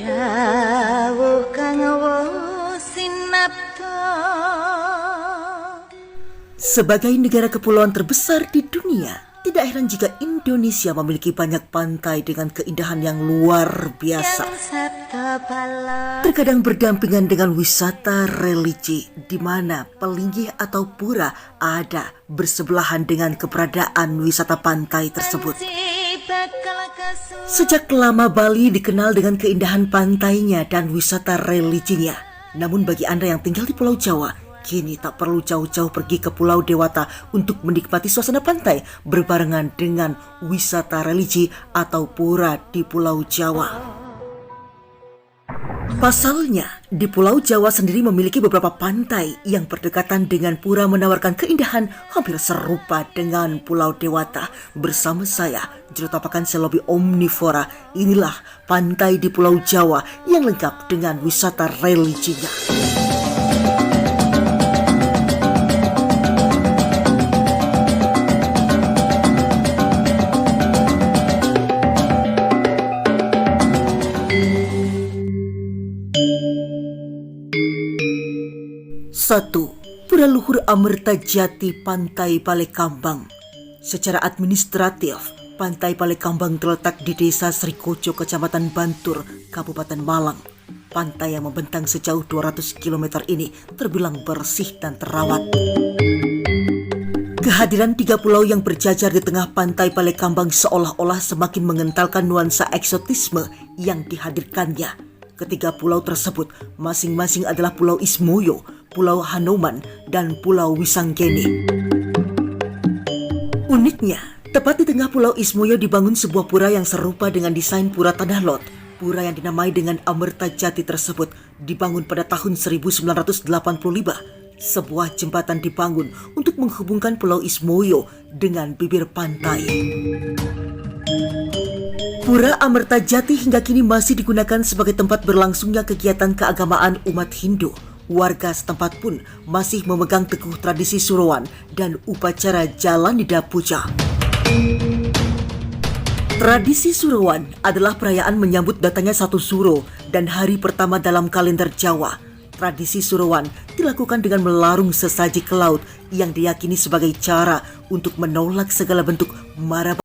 Dawuh kang sinapta. Sebagai negara kepulauan terbesar di dunia, tidak heran jika Indonesia memiliki banyak pantai dengan keindahan yang luar biasa. Terkadang berdampingan dengan wisata religi, di mana Pelinggih atau pura ada bersebelahan dengan keberadaan wisata pantai tersebut. Sejak lama Bali dikenal dengan keindahan pantainya dan wisata religinya. Namun bagi Anda yang tinggal di Pulau Jawa, kini tak perlu jauh-jauh pergi ke Pulau Dewata untuk menikmati suasana pantai berbarengan dengan wisata religi atau pura di Pulau Jawa. Pasalnya, di Pulau Jawa sendiri memiliki beberapa pantai yang berdekatan dengan pura menawarkan keindahan hampir serupa dengan Pulau Dewata. Bersama saya, Jurutapakan Selobi Omnivora, inilah pantai di Pulau Jawa yang lengkap dengan wisata religinya. Satu, Pura Luhur Amerta Jati Pantai Palekambang. Secara administratif, Pantai Palekambang terletak di Desa Srikojo, Kecamatan Bantur, Kabupaten Malang. Pantai yang membentang sejauh 200 km ini terbilang bersih dan terawat. Kehadiran 3 pulau yang berjajar di tengah Pantai Palekambang seolah-olah semakin mengentalkan nuansa eksotisme yang dihadirkannya. Ketiga pulau tersebut masing-masing adalah Pulau Ismoyo, Pulau Hanoman, dan Pulau Wisanggeni. Uniknya, tepat di tengah Pulau Ismoyo dibangun sebuah pura yang serupa dengan desain pura Tanah Lot. Pura yang dinamai dengan Amerta Jati tersebut dibangun pada tahun 1985. Sebuah jembatan dibangun untuk menghubungkan Pulau Ismoyo dengan bibir pantai. Pura Amerta Jati hingga kini masih digunakan sebagai tempat berlangsungnya kegiatan keagamaan umat Hindu. Warga setempat pun masih memegang teguh tradisi Suruan dan upacara Jalan Nida Puja. Tradisi Suruan adalah perayaan menyambut datangnya satu suro dan hari pertama dalam kalender Jawa. Tradisi Suruan dilakukan dengan melarung sesaji ke laut yang diyakini sebagai cara untuk menolak segala bentuk mara.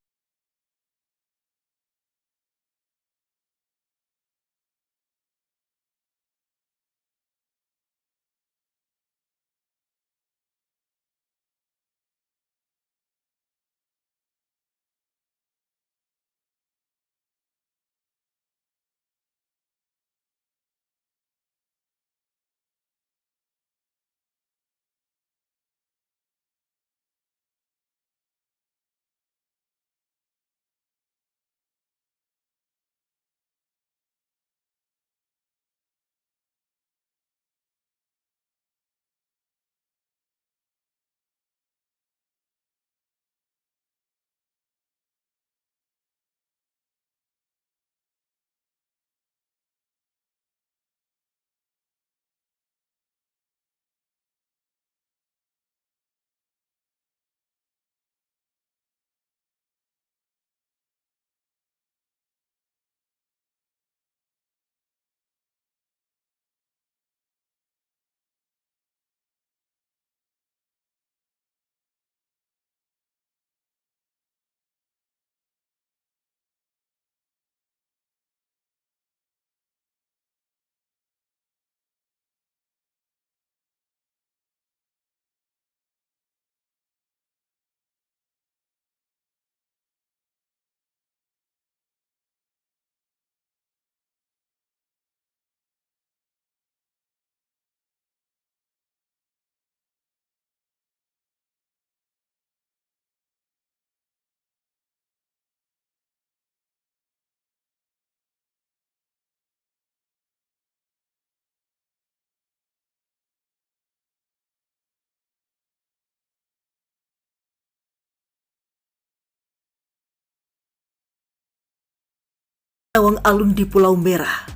Lawang Alun di Pulau Merah.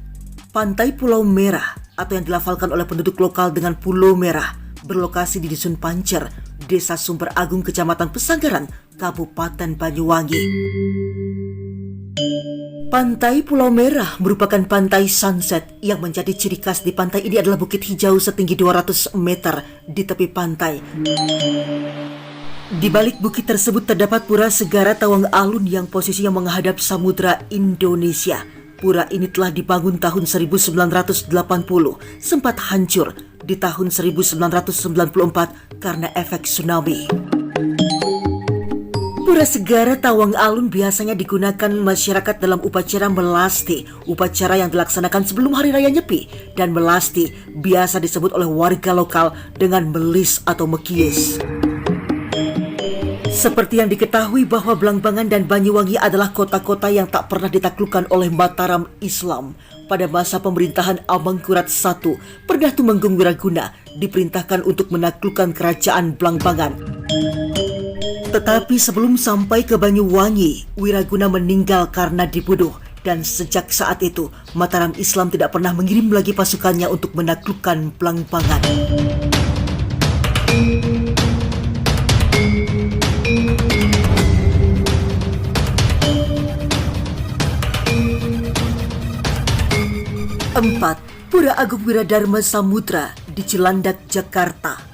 Pantai Pulau Merah atau yang dilafalkan oleh penduduk lokal dengan Pulau Merah berlokasi di Dusun Pancer, Desa Sumber Agung, Kecamatan Pesanggaran, Kabupaten Banyuwangi. Pantai Pulau Merah merupakan pantai sunset yang menjadi ciri khas di pantai ini adalah bukit hijau setinggi 200 meter di tepi pantai. Di balik bukit tersebut terdapat Pura Segara Tawang Alun yang posisinya menghadap Samudra Indonesia. Pura ini telah dibangun tahun 1980, sempat hancur di tahun 1994 karena efek tsunami. Pura Segara Tawang Alun biasanya digunakan masyarakat dalam upacara melasti, upacara yang dilaksanakan sebelum Hari Raya Nyepi, dan melasti biasa disebut oleh warga lokal dengan melis atau mekies. Seperti yang diketahui bahwa Blambangan dan Banyuwangi adalah kota-kota yang tak pernah ditaklukkan oleh Mataram Islam. Pada masa pemerintahan Amangkurat I, Perdana Tumenggung Wiraguna diperintahkan untuk menaklukkan kerajaan Blambangan. Tetapi sebelum sampai ke Banyuwangi, Wiraguna meninggal karena dibunuh. Dan sejak saat itu, Mataram Islam tidak pernah mengirim lagi pasukannya untuk menaklukkan Blambangan. Empat, Pura Agung Wiradharma Samudra di Cilandak, Jakarta.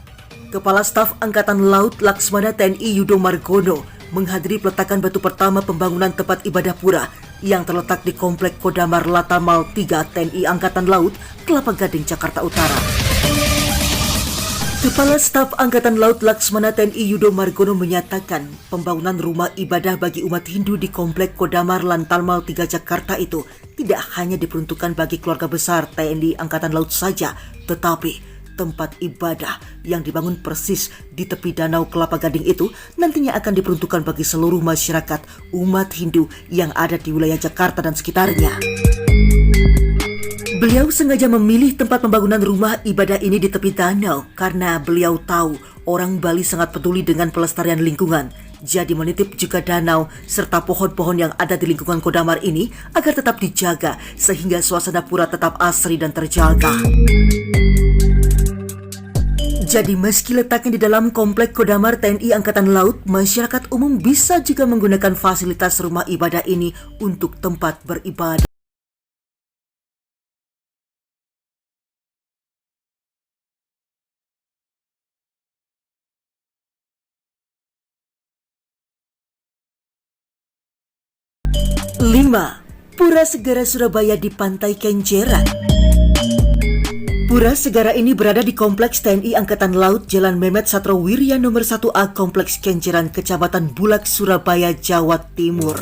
Kepala Staf Angkatan Laut Laksmana TNI Yudo Margono menghadiri peletakan batu pertama pembangunan tempat ibadah pura yang terletak di Komplek Kodamar Latamal 3 TNI Angkatan Laut, Kelapa Gading, Jakarta Utara. Kepala Staf Angkatan Laut Laksmana TNI Yudo Margono menyatakan pembangunan rumah ibadah bagi umat Hindu di Komplek Kodamar Latamal 3 Jakarta itu tidak hanya diperuntukkan bagi keluarga besar TNI Angkatan Laut saja, tetapi tempat ibadah yang dibangun persis di tepi Danau Kelapa Gading itu nantinya akan diperuntukkan bagi seluruh masyarakat umat Hindu yang ada di wilayah Jakarta dan sekitarnya. Beliau sengaja memilih tempat pembangunan rumah ibadah ini di tepi danau karena beliau tahu orang Bali sangat peduli dengan pelestarian lingkungan. Jadi menitip juga danau serta pohon-pohon yang ada di lingkungan Kodamar ini agar tetap dijaga sehingga suasana pura tetap asri dan terjaga. Jadi meski letaknya di dalam Komplek Kodamar TNI Angkatan Laut, masyarakat umum bisa juga menggunakan fasilitas rumah ibadah ini untuk tempat beribadah. Lima, Pura Segara Surabaya di Pantai Kenjeran. Pura Segara ini berada di Kompleks TNI Angkatan Laut Jalan Mehmet Satrowirya nomor 1A Kompleks Kenjeran, Kecamatan Bulak, Surabaya, Jawa Timur.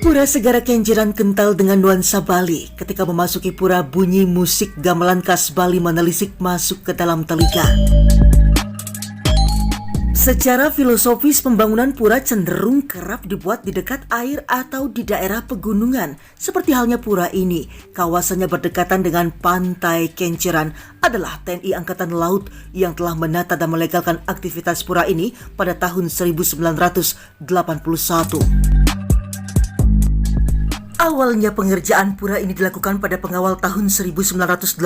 Pura Segara Kenjeran kental dengan nuansa Bali. Ketika memasuki pura, bunyi musik gamelan khas Bali menelisik masuk ke dalam telinga. Secara filosofis, pembangunan pura cenderung kerap dibuat di dekat air atau di daerah pegunungan. Seperti halnya pura ini, kawasannya berdekatan dengan Pantai Kenjeran adalah TNI Angkatan Laut yang telah menata dan melegalkan aktivitas pura ini pada tahun 1981. Awalnya pengerjaan pura ini dilakukan pada pengawal tahun 1980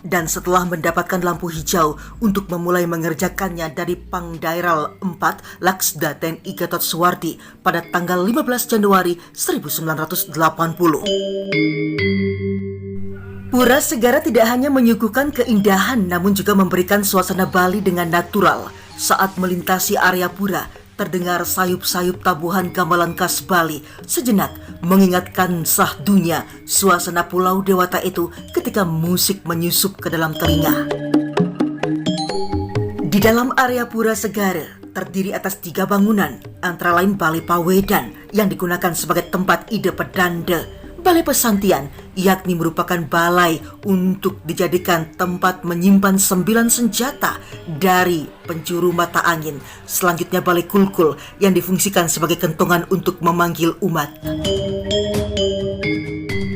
dan setelah mendapatkan lampu hijau untuk memulai mengerjakannya dari Pangdairal 4 Laksda TNI Gatot Suwardi pada tanggal 15 Januari 1980. Pura Segara tidak hanya menyuguhkan keindahan namun juga memberikan suasana Bali dengan natural. Saat melintasi area pura, terdengar sayup-sayup tabuhan gamelan khas Bali, sejenak mengingatkan sahdunya suasana Pulau Dewata itu ketika musik menyusup ke dalam telinga. Di dalam area Pura Segara terdiri atas 3 bangunan, antara lain Balai Pawedan yang digunakan sebagai tempat ide pedanda, Balai Pesantian yakni merupakan balai untuk dijadikan tempat menyimpan 9 senjata dari penjuru mata angin. Selanjutnya Balai Kulkul yang difungsikan sebagai kentongan untuk memanggil umat.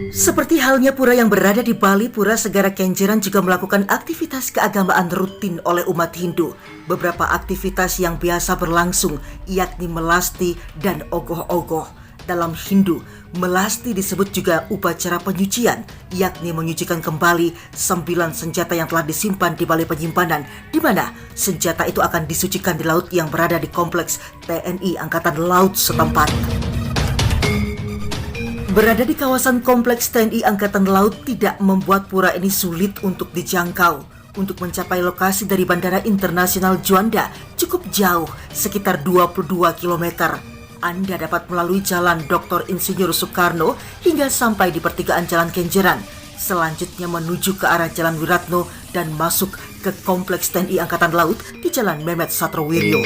Seperti halnya pura yang berada di Bali, Pura Segara Kenjeran juga melakukan aktivitas keagamaan rutin oleh umat Hindu. Beberapa aktivitas yang biasa berlangsung yakni melasti dan ogoh-ogoh. Dalam Hindu, melasti disebut juga upacara penyucian, yakni menyucikan kembali 9 senjata yang telah disimpan di balai penyimpanan, di mana senjata itu akan disucikan di laut yang berada di kompleks TNI Angkatan Laut setempat. Berada di kawasan kompleks TNI Angkatan Laut tidak membuat pura ini sulit untuk dijangkau. Untuk mencapai lokasi dari Bandara Internasional Juanda cukup jauh, sekitar 22 km. Anda dapat melalui Jalan Dr. Insinyur Soekarno hingga sampai di pertigaan Jalan Kenjeran. Selanjutnya menuju ke arah Jalan Wiratno dan masuk ke kompleks TNI Angkatan Laut di Jalan Mehmet Satrowiryo.